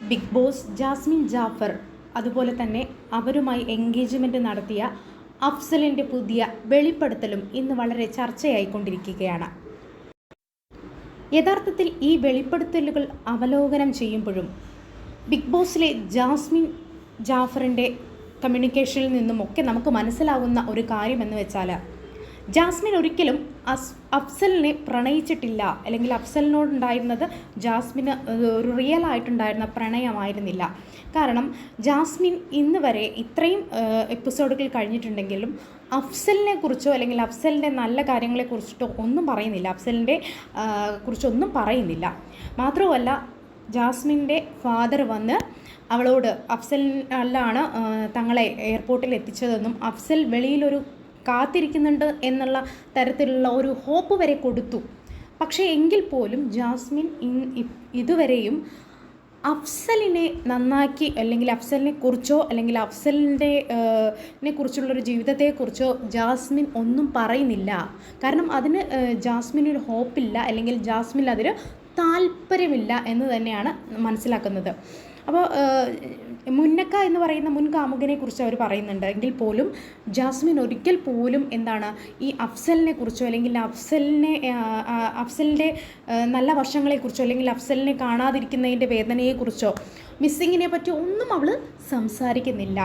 Big boss Jasmine Jafar അതുപോലെ തന്നെ അവരുമായി എൻഗേജ്മെൻറ്റ് നടത്തിയ അഫ്സലിൻ്റെ പുതിയ വെളിപ്പെടുത്തലും ഇന്ന് വളരെ ചർച്ചയായിക്കൊണ്ടിരിക്കുകയാണ്. യഥാർത്ഥത്തിൽ ഈ വെളിപ്പെടുത്തലുകൾ അവലോകനം ചെയ്യുമ്പോഴും ബിഗ് ബോസിലെ ജാസ്മിൻ ജാഫറിൻ്റെ കമ്മ്യൂണിക്കേഷനിൽ നിന്നുമൊക്കെ നമുക്ക് മനസ്സിലാകുന്ന ഒരു കാര്യമെന്ന് വെച്ചാൽ, ജാസ്മിൻ ഒരിക്കലും അഫ്സലിനെ പ്രണയിച്ചിട്ടില്ല, അല്ലെങ്കിൽ അഫ്സലിനോടുണ്ടായിരുന്നത് ജാസ്മിന് ഒരു റിയൽ ആയിട്ടുണ്ടായിരുന്ന പ്രണയമായിരുന്നില്ല. കാരണം ജാസ്മിൻ ഇന്ന് വരെ ഇത്രയും എപ്പിസോഡുകൾ കഴിഞ്ഞിട്ടുണ്ടെങ്കിലും അഫ്സലിനെ കുറിച്ചോ അല്ലെങ്കിൽ അഫ്സലിൻ്റെ നല്ല കാര്യങ്ങളെക്കുറിച്ചിട്ടോ ഒന്നും പറയുന്നില്ല, അഫ്സലിൻ്റെ കുറിച്ചൊന്നും പറയുന്നില്ല. മാത്രമല്ല, ജാസ്മിൻ്റെ ഫാദർ വന്ന് അവളോട് അഫ്സലിനാണ് തങ്ങളെ എയർപോർട്ടിൽ എത്തിച്ചതെന്നും അഫ്സൽ വെളിയിലൊരു കാത്തിരിക്കുന്നുണ്ട് എന്നുള്ള തരത്തിലുള്ള ഒരു ഹോപ്പ് വരെ കൊടുത്തു. പക്ഷേ എങ്കിൽ പോലും ജാസ്മിൻ ഇതുവരെയും അഫ്സലിനെ നന്നാക്കി, അല്ലെങ്കിൽ അഫ്സലിനെ കുറിച്ചോ അല്ലെങ്കിൽ അഫ്സലിൻ്റെ കുറിച്ചുള്ളൊരു ജീവിതത്തെക്കുറിച്ചോ ജാസ്മിൻ ഒന്നും പറയുന്നില്ല. കാരണം അതിന് ജാസ്മിനൊരു ഹോപ്പില്ല, അല്ലെങ്കിൽ ജാസ്മിൻ അതിന് താല്പര്യമില്ല എന്ന് തന്നെയാണ് മനസ്സിലാക്കുന്നത്. അപ്പോൾ മുന്നക്ക എന്ന് പറയുന്ന മുൻ കാമുകനെ കുറിച്ച് അവർ പറയുന്നുണ്ട് എങ്കിൽ പോലും ജാസ്മിൻ ഒരിക്കൽ പോലും ഈ അഫ്സലിനെ കുറിച്ചോ അല്ലെങ്കിൽ അഫ്സലിൻ്റെ നല്ല വശങ്ങളെക്കുറിച്ചോ അല്ലെങ്കിൽ അഫ്സലിനെ കാണാതിരിക്കുന്നതിൻ്റെ വേദനയെക്കുറിച്ചോ മിസ്സിങ്ങിനെ പറ്റി ഒന്നും അവൾ സംസാരിക്കുന്നില്ല.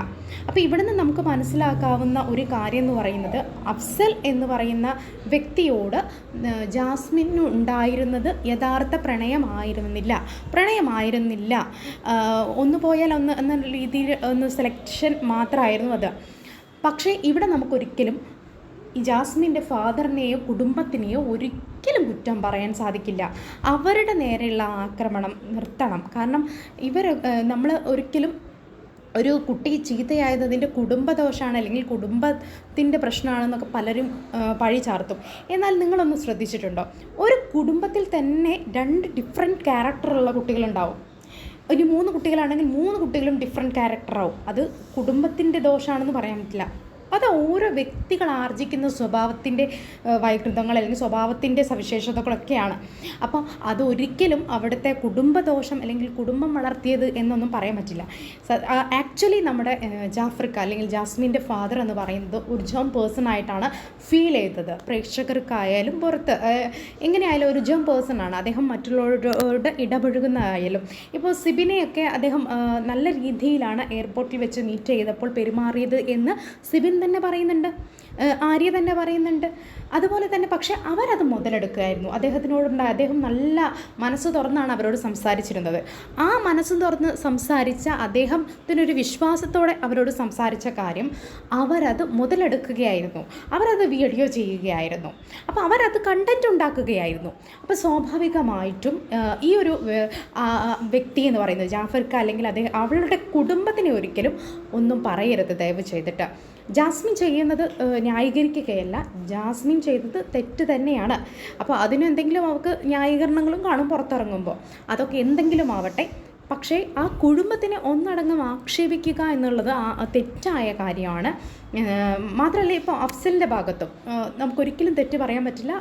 അപ്പോൾ ഇവിടെ നിന്ന് നമുക്ക് മനസ്സിലാക്കാവുന്ന ഒരു കാര്യം എന്ന് പറയുന്നത്, അഫ്സൽ എന്ന് പറയുന്ന വ്യക്തിയോട് ജാസ്മിന് ഉണ്ടായിരുന്നത് യഥാർത്ഥ പ്രണയമായിരുന്നില്ല. ഒന്ന് പോയാൽ ഒന്ന് എന്ന രീതിയിൽ സെലക്ഷൻ മാത്രമായിരുന്നു അത്. പക്ഷേ ഇവിടെ നമുക്കൊരിക്കലും ഈ ജാസ്മിൻ്റെ ഫാദറിനെയോ കുടുംബത്തിനെയോ ഒരിക്കലും കുറ്റം പറയാൻ സാധിക്കില്ല. അവരുടെ നേരെയുള്ള ആക്രമണം നിർത്തണം. കാരണം നമ്മൾ ഒരിക്കലും ഒരു കുട്ടി ചീത്തയായതിൻ്റെ കുടുംബദോഷമാണ് അല്ലെങ്കിൽ കുടുംബത്തിൻ്റെ പ്രശ്നമാണെന്നൊക്കെ പലരും പഴി ചാർത്തും. എന്നാൽ നിങ്ങളൊന്ന് ശ്രദ്ധിച്ചിട്ടുണ്ടോ, ഒരു കുടുംബത്തിൽ തന്നെ 2 ഡിഫറെൻറ്റ് ക്യാരക്ടറുള്ള കുട്ടികളുണ്ടാവും. ഒരു 3 കുട്ടികളാണെങ്കിൽ 3 കുട്ടികളും ഡിഫറെൻറ്റ് ക്യാരക്ടറാവും. അത് കുടുംബത്തിൻ്റെ ദോഷമാണെന്ന് പറയാൻ പറ്റില്ല. അത് ഓരോ വ്യക്തികൾ ആർജിക്കുന്ന സ്വഭാവത്തിൻ്റെ വൈകൃതങ്ങൾ അല്ലെങ്കിൽ സ്വഭാവത്തിൻ്റെ സവിശേഷതകളൊക്കെയാണ്. അപ്പോൾ അതൊരിക്കലും അവിടുത്തെ കുടുംബദോഷം അല്ലെങ്കിൽ കുടുംബം വളർത്തിയത് എന്നൊന്നും പറയാൻ പറ്റില്ല. ആക്ച്വലി നമ്മുടെ ജാഫ്രിക്ക അല്ലെങ്കിൽ ജാസ്മിൻ്റെ ഫാദർ എന്ന് പറയുന്നത് ഒരു ജേം പേഴ്സൺ ആയിട്ടാണ് ഫീൽ ചെയ്തത്. പ്രേക്ഷകർക്കായാലും പുറത്ത് എങ്ങനെയായാലും ഒരു ജേം പേഴ്സൺ ആണ് അദ്ദേഹം. മറ്റുള്ളവരോട് ഇടപഴകുന്നതായാലും ഇപ്പോൾ സിബിനെയൊക്കെ അദ്ദേഹം നല്ല രീതിയിലാണ് എയർപോർട്ടിൽ വെച്ച് മീറ്റ് ചെയ്തപ്പോൾ പെരുമാറിയത് എന്ന് സിബിൻ തന്നെ പറയുന്നുണ്ട്, ആര്യ തന്നെ പറയുന്നുണ്ട്. അതുപോലെ തന്നെ പക്ഷേ അവരത് മുതലെടുക്കുകയായിരുന്നു. അദ്ദേഹം നല്ല മനസ്സ് തുറന്നാണ് അവരോട് സംസാരിച്ചിരുന്നത്. ആ മനസ്സ് തുറന്ന് സംസാരിച്ച അദ്ദേഹത്തിനൊരു വിശ്വാസത്തോടെ അവരോട് സംസാരിച്ച കാര്യം അവരത് മുതലെടുക്കുകയായിരുന്നു. അവരത് വീഡിയോ ചെയ്യുകയായിരുന്നു. അപ്പോൾ അവരത് കണ്ടൻറ്റ് ഉണ്ടാക്കുകയായിരുന്നു. അപ്പോൾ സ്വാഭാവികമായിട്ടും ഈ ഒരു വ്യക്തി എന്ന് പറയുന്നത് ജാഫർക്ക അല്ലെങ്കിൽ അവളുടെ കുടുംബത്തിനെ ഒരിക്കലും ഒന്നും പറയരുത് ദയവ് ചെയ്തിട്ട്. ജാസ്മിൻ ചെയ്യുന്നത് ന്യായീകരിക്കുകയല്ല, ജാസ്മിൻ ചെയ്തത് തെറ്റ് തന്നെയാണ്. അപ്പോൾ അതിനെന്തെങ്കിലും അവർക്ക് ന്യായീകരണങ്ങളും കാണും പുറത്തിറങ്ങുമ്പോൾ, അതൊക്കെ എന്തെങ്കിലും ആവട്ടെ. പക്ഷേ ആ കുടുംബത്തിനെ ഒന്നടങ്കം ആക്ഷേപിക്കുക എന്നുള്ളത് തെറ്റായ കാര്യമാണ്. മാത്രമല്ല, ഇപ്പോൾ അഫ്സലിൻ്റെ ഭാഗത്തും നമുക്കൊരിക്കലും തെറ്റ് പറയാൻ പറ്റില്ല.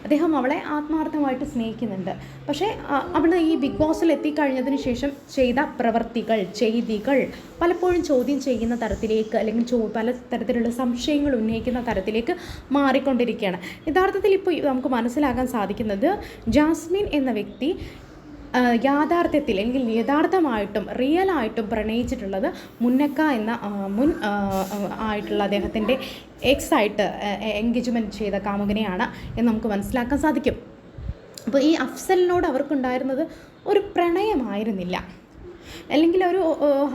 അദ്ദേഹം അവളെ ആത്മാർത്ഥമായിട്ട് സ്നേഹിക്കുന്നുണ്ട്. പക്ഷേ അവൾ ഈ ബിഗ് ബോസിൽ എത്തിക്കഴിഞ്ഞതിന് ശേഷം ചെയ്ത ചെയ്തികൾ പലപ്പോഴും ചോദ്യം ചെയ്യുന്ന തരത്തിലേക്ക് അല്ലെങ്കിൽ പല തരത്തിലുള്ള സംശയങ്ങൾ ഉന്നയിക്കുന്ന തരത്തിലേക്ക് മാറിക്കൊണ്ടിരിക്കുകയാണ്. യഥാർത്ഥത്തിൽ ഇപ്പോൾ നമുക്ക് മനസ്സിലാക്കാൻ സാധിക്കുന്നത്, ജാസ്മിൻ എന്ന വ്യക്തി യാഥാർത്ഥ്യത്തിൽ അല്ലെങ്കിൽ യഥാർത്ഥമായിട്ടും റിയലായിട്ടും പ്രണയിച്ചിട്ടുള്ളത് മുന്നക്ക എന്ന മുൻ ആയിട്ടുള്ള അദ്ദേഹത്തിൻ്റെ എക്സായിട്ട് എൻഗേജ്മെൻറ്റ് ചെയ്ത കാമുകനെയാണ് എന്ന് നമുക്ക് മനസ്സിലാക്കാൻ സാധിക്കും. അപ്പോൾ ഈ അഫ്സലിനോട് അവർക്കുണ്ടായിരുന്നത് ഒരു പ്രണയമായിരുന്നില്ല, അല്ലെങ്കിൽ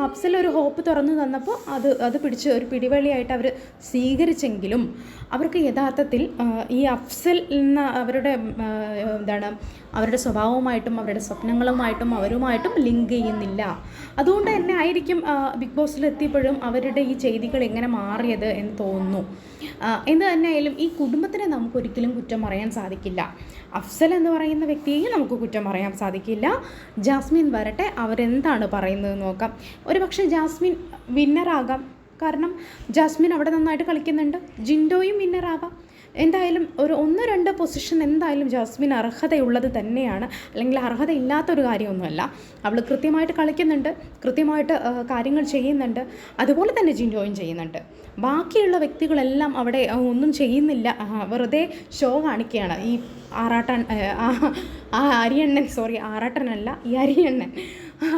അഫ്സൽ ഒരു ഹോപ്പ് തുറന്നു തന്നപ്പോൾ അത് പിടിച്ച് ഒരു പിടിവള്ളിയായിട്ട് അവർ സ്വീകരിച്ചെങ്കിലും അവർക്ക് യഥാർത്ഥത്തിൽ ഈ അഫ്സൽ എന്ന അവരുടെ സ്വഭാവവുമായിട്ടും അവരുടെ സ്വപ്നങ്ങളുമായിട്ടും അവരുമായിട്ടും ലിങ്ക് ചെയ്യുന്നില്ല. അതുകൊണ്ട് തന്നെ ആയിരിക്കും ബിഗ് ബോസിലെത്തിയപ്പോഴും അവരുടെ ഈ ചെയ്തികൾ എങ്ങനെ മാറിയത് എന്ന് തോന്നുന്നു. എന്ത് തന്നെയായാലും ഈ കുടുംബത്തിനെ നമുക്കൊരിക്കലും കുറ്റം പറയാൻ സാധിക്കില്ല. അഫ്സൽ എന്ന് പറയുന്ന വ്യക്തിയെയും നമുക്ക് കുറ്റം പറയാൻ സാധിക്കില്ല. ജാസ്മിൻ വരട്ടെ, അവരെന്താണ് പറയുന്നത് നോക്കാം. ഒരു പക്ഷേ ജാസ്മിൻ വിന്നറാകാം. കാരണം ജാസ്മിൻ അവിടെ നന്നായിട്ട് കളിക്കുന്നുണ്ട്. ജിൻഡോയും വിന്നറാവാം. എന്തായാലും ഒരു 1-2 പൊസിഷൻ എന്തായാലും ജാസ്മിൻ അർഹതയുള്ളത് തന്നെയാണ്, അല്ലെങ്കിൽ അർഹതയില്ലാത്തൊരു കാര്യമൊന്നുമല്ല. അവൾ കൃത്യമായിട്ട് കളിക്കുന്നുണ്ട്, കൃത്യമായിട്ട് കാര്യങ്ങൾ ചെയ്യുന്നുണ്ട്. അതുപോലെ തന്നെ ജിൻഡോയും ചെയ്യുന്നുണ്ട്. ബാക്കിയുള്ള വ്യക്തികളെല്ലാം അവിടെ ഒന്നും ചെയ്യുന്നില്ല, വെറുതെ ഷോ കാണിക്കുകയാണ്. ഈ അരിയണ്ണൻ, സോറി ആറാട്ടനല്ല, ഈ അരിയണ്ണൻ,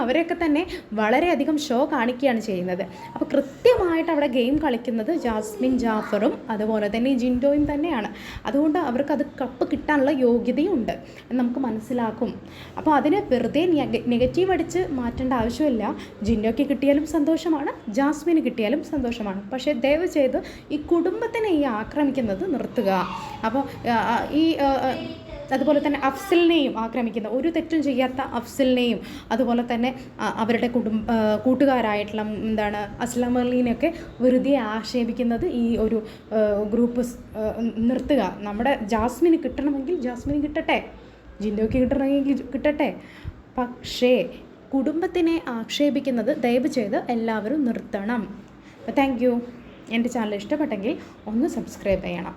അവരൊക്കെ തന്നെ വളരെയധികം ഷോ കാണിക്കുകയാണ് ചെയ്യുന്നത്. അപ്പോൾ കൃത്യമായിട്ട് അവിടെ ഗെയിം കളിക്കുന്നത് ജാസ്മിൻ ജാഫറും അതുപോലെ തന്നെ ജിൻഡോയും തന്നെയാണ്. അതുകൊണ്ട് അവർക്കത് കപ്പ് കിട്ടാനുള്ള യോഗ്യതയുണ്ട് എന്ന് നമുക്ക് മനസ്സിലാക്കും. അപ്പോൾ അതിനെ വെറുതെ നെഗറ്റീവ് അടിച്ച് മാറ്റേണ്ട ആവശ്യമില്ല. ജിൻഡോയ്ക്ക് കിട്ടിയാലും സന്തോഷമാണ്, ജാസ്മിന് കിട്ടിയാലും സന്തോഷമാണ്. പക്ഷേ ദയവ് ചെയ്ത് ഈ കുടുംബത്തിനെ ഈ ആക്രമിക്കുന്നത് നിർത്തുക. അപ്പോൾ അതുപോലെ തന്നെ അഫ്സലിനെയും ആക്രമിക്കുന്ന, ഒരു തെറ്റും ചെയ്യാത്ത അഫ്സലിനെയും അതുപോലെ തന്നെ അവരുടെ കൂട്ടുകാരായിട്ടുള്ള അസ്ലാം അലീനെയൊക്കെ വെറുതെ ആക്ഷേപിക്കുന്നത് ഈ ഒരു ഗ്രൂപ്പ് നിർത്തുക. നമ്മുടെ ജാസ്മിന് കിട്ടണമെങ്കിൽ ജാസ്മിന് കിട്ടട്ടെ, ജിൻഡോയ്ക്ക് കിട്ടണമെങ്കിൽ കിട്ടട്ടെ. പക്ഷേ കുടുംബത്തിനെ ആക്ഷേപിക്കുന്നത് ദയവ് ചെയ്ത് എല്ലാവരും നിർത്തണം. Thank you. എൻ്റെ ചാനൽ ഇഷ്ടപ്പെട്ടെങ്കിൽ ഒന്ന് സബ്സ്ക്രൈബ് ചെയ്യണം.